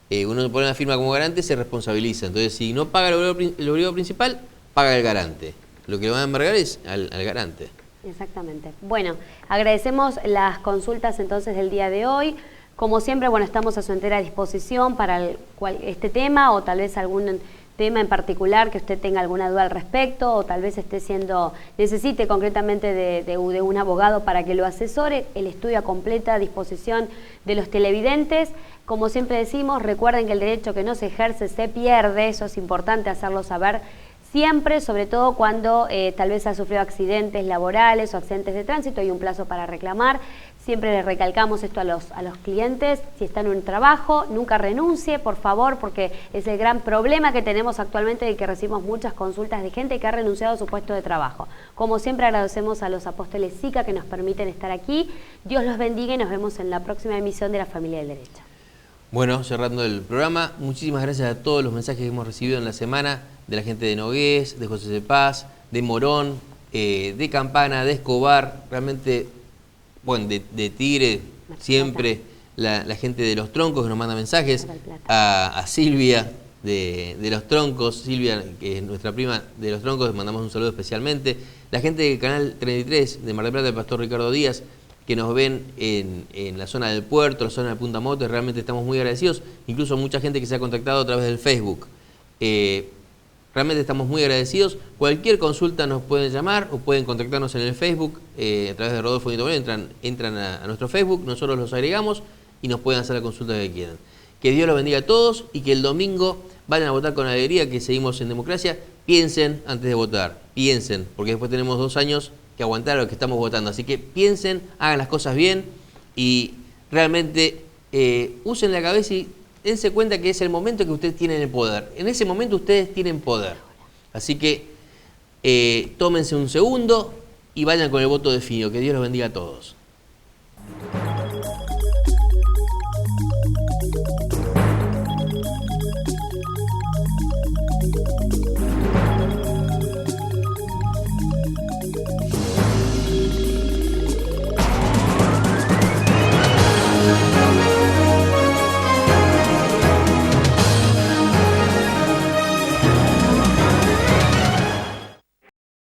Uno pone la firma como garante, se responsabiliza. Entonces, si no paga el obligado principal, paga el garante. Lo que le van a embargar es al garante. Exactamente. Bueno, agradecemos las consultas entonces del día de hoy. Como siempre, bueno, estamos a su entera disposición para este tema o tal vez algún tema en particular que usted tenga alguna duda al respecto o tal vez necesite concretamente de un abogado para que lo asesore. El estudio a completa disposición de los televidentes. Como siempre decimos, recuerden que el derecho que no se ejerce se pierde, eso es importante hacerlo saber siempre, sobre todo cuando tal vez ha sufrido accidentes laborales o accidentes de tránsito, hay un plazo para reclamar. Siempre les recalcamos esto a los clientes, si están en un trabajo, nunca renuncie, por favor, porque es el gran problema que tenemos actualmente de que recibimos muchas consultas de gente que ha renunciado a su puesto de trabajo. Como siempre agradecemos a los apóstoles SICA que nos permiten estar aquí. Dios los bendiga y nos vemos en la próxima emisión de La Familia del Derecho. Bueno, cerrando el programa, muchísimas gracias a todos los mensajes que hemos recibido en la semana de la gente de Nogués, de José de Paz, de Morón, de Campana, de Escobar, realmente, bueno, de Tigre, siempre la gente de Los Troncos que nos manda mensajes, a Silvia de Los Troncos, Silvia, que es nuestra prima de Los Troncos, les mandamos un saludo especialmente, la gente del Canal 33 de Mar del Plata, el Pastor Ricardo Díaz, que nos ven en la zona del puerto, la zona de Punta Motes, realmente estamos muy agradecidos, incluso mucha gente que se ha contactado a través del Facebook. Realmente estamos muy agradecidos. Cualquier consulta nos pueden llamar o pueden contactarnos en el Facebook, a través de Rodolfo Fuinto Moreno, entran a nuestro Facebook, nosotros los agregamos y nos pueden hacer la consulta que quieran. Que Dios los bendiga a todos y que el domingo vayan a votar con alegría, que seguimos en democracia. Piensen antes de votar, piensen, porque después tenemos 2 años que aguantar a lo que estamos votando. Así que piensen, hagan las cosas bien y realmente usen la cabeza y dense cuenta que es el momento que ustedes tienen el poder. En ese momento ustedes tienen poder. Así que tómense un segundo y vayan con el voto definido. Que Dios los bendiga a todos.